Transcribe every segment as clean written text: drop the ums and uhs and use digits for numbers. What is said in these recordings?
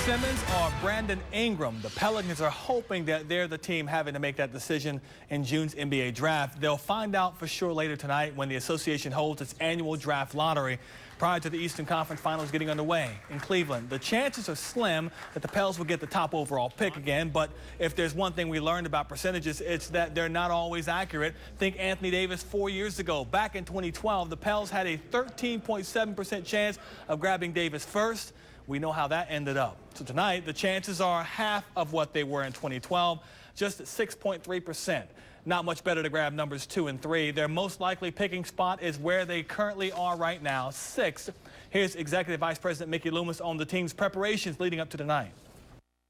Simmons or Brandon Ingram? The Pelicans are hoping that they're the team having to make that decision in June's NBA draft. They'll find out for sure later tonight when the association holds its annual draft lottery prior to the Eastern Conference Finals getting underway in Cleveland. The chances are slim that the Pels will get the top overall pick again, but if there's one thing we learned about percentages, it's that they're not always accurate. Think Anthony Davis 4 years ago. Back in 2012, the Pels had a 13.7% chance of grabbing Davis first. We know how that ended up. So tonight, the chances are half of what they were in 2012, just at 6.3%. Not much better to grab numbers 2 and 3. Their most likely picking spot is where they currently are right now, 6th. Here's Executive Vice President Mickey Loomis on the team's preparations leading up to tonight.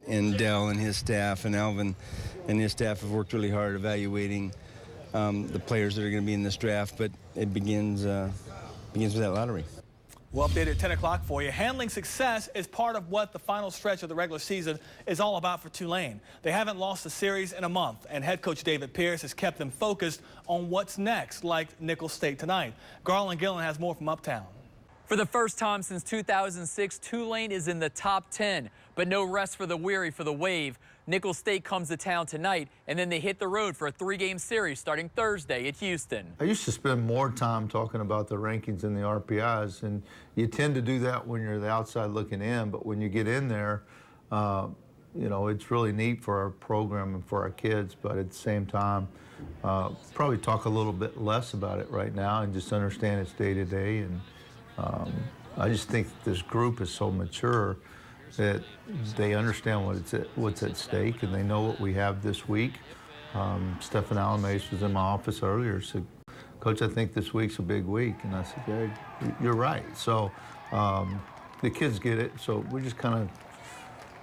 And Dell and his staff and Alvin and his staff have worked really hard evaluating the players that are going to be in this draft, but it begins with that lottery. We'll update at 10 o'clock for you. Handling success is part of what the final stretch of the regular season is all about for Tulane. They haven't lost a series in a month, and head coach David Pierce has kept them focused on what's next, like Nicholls State tonight. Garland Gillen has more from Uptown. For the first time since 2006, Tulane is in the top 10, but no rest for the weary for the Wave. Nicholls State comes to town tonight, and then they hit the road for a 3-game series starting Thursday at Houston. I used to spend more time talking about the rankings and the RPIs, and you tend to do that when you're the outside looking in, but when you get in there, you know, it's really neat for our program and for our kids, but at the same time, probably talk a little bit less about it right now and just understand it's day to day. And I just think this group is so mature that they understand what's at stake, and they know what we have this week. Stephen Alamace was in my office earlier and said, Coach, I think this week's a big week. And I said, yeah, you're right. So the kids get it, so we just kind of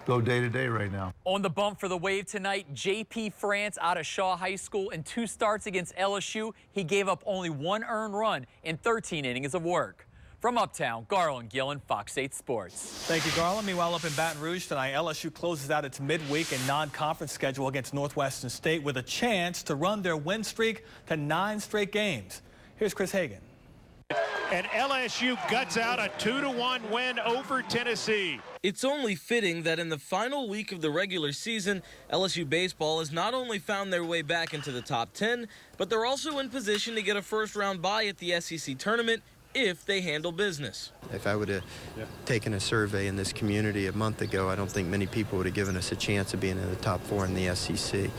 go day to day right now. On the bump for the Wave tonight, J.P. France out of Shaw High School. In 2 starts against LSU, he gave up only 1 earned run in 13 innings of work. From Uptown, Garland Gillen, Fox 8 Sports. Thank you, Garland. Meanwhile, up in Baton Rouge tonight, LSU closes out its midweek and non-conference schedule against Northwestern State with a chance to run their win streak to 9 straight games. Here's Chris Hagan. And LSU guts out a 2-1 win over Tennessee. It's only fitting that in the final week of the regular season, LSU baseball has not only found their way back into the top 10, but they're also in position to get a first-round bye at the SEC tournament if they handle business. If I would have taken a survey in this community a month ago, I don't think many people would have given us a chance of being in the top 4 in the SEC.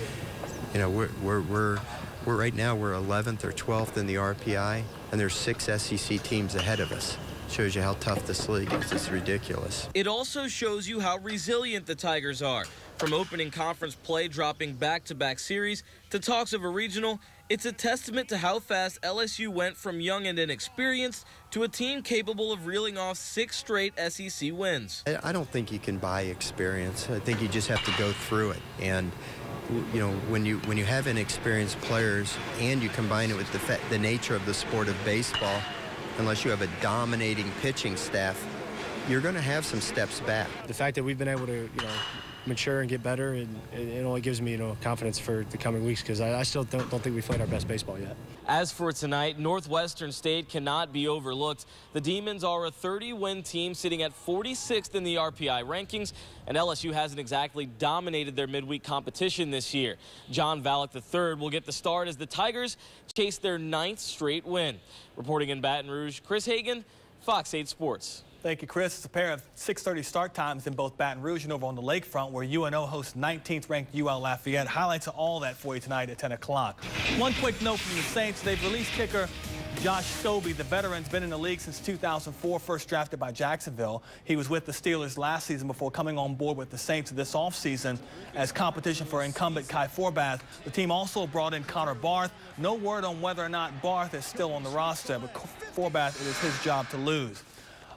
You know, we're right now we're 11th or 12th in the RPI, and there's 6 SEC teams ahead of us. Shows you how tough this league is. It's ridiculous. It also shows you how resilient the Tigers are. From opening conference play dropping back-to-back series to talks of a regional, it's a testament to how fast LSU went from young and inexperienced to a team capable of reeling off 6 straight SEC wins. I don't think you can buy experience. I think you just have to go through it. And you know, when you have inexperienced players and you combine it with the nature of the sport of baseball, unless you have a dominating pitching staff, you're going to have some steps back. The fact that we've been able to, mature and get better, and it only gives me, confidence for the coming weeks, because I still don't think we've played our best baseball yet. As for tonight, Northwestern State cannot be overlooked. The Demons are a 30-win team sitting at 46th in the RPI rankings, and LSU hasn't exactly dominated their midweek competition this year. John Valek III will get the start as the Tigers chase their 9th straight win. Reporting in Baton Rouge, Chris Hagan, Fox 8 Sports. Thank you, Chris. It's a pair of 6:30 start times in both Baton Rouge and over on the lakefront, where UNO hosts 19th ranked UL Lafayette. Highlights of all that for you tonight at 10 o'clock. One quick note from the Saints. They've released kicker Josh Stobie. The veteran's been in the league since 2004, first drafted by Jacksonville. He was with the Steelers last season before coming on board with the Saints this offseason as competition for incumbent Kai Forbath. The team also brought in Connor Barth. No word on whether or not Barth is still on the roster, but Forbath, it is his job to lose.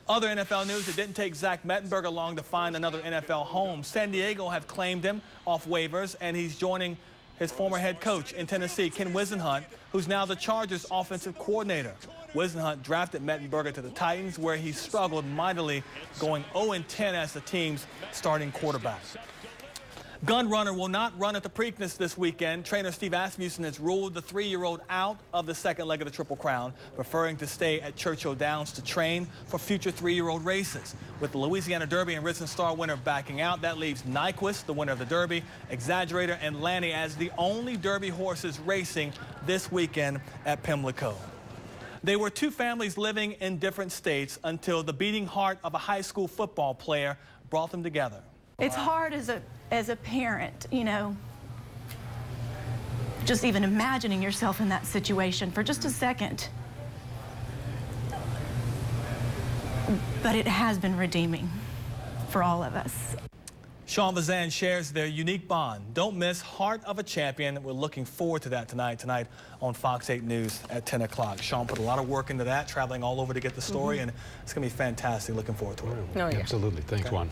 Other NFL news, it didn't take Zach Mettenberger long to find another NFL home. San Diego have claimed him off waivers, and he's joining his former head coach in Tennessee, Ken Whisenhunt, who's now the Chargers offensive coordinator. Whisenhunt drafted Mettenberger to the Titans, where he struggled mightily, going 0-10 as the team's starting quarterback. Gun Runner will not run at the Preakness this weekend. Trainer Steve Asmussen has ruled the 3-year-old out of the second leg of the Triple Crown, preferring to stay at Churchill Downs to train for future 3-year-old races. With the Louisiana Derby and Risen Star winner backing out, that leaves Nyquist, the winner of the Derby, Exaggerator, and Lanny as the only Derby horses racing this weekend at Pimlico. They were two families living in different states until the beating heart of a high school football player brought them together. It's hard as a parent, you know, just even imagining yourself in that situation for just a second. But it has been redeeming for all of us. Sean Vazan shares their unique bond. Don't miss Heart of a Champion. We're looking forward to that tonight on Fox 8 News at 10 o'clock. Sean put a lot of work into that, traveling all over to get the story, and it's going to be fantastic. Looking forward to it. Oh, yeah. Absolutely. Thanks, Juan.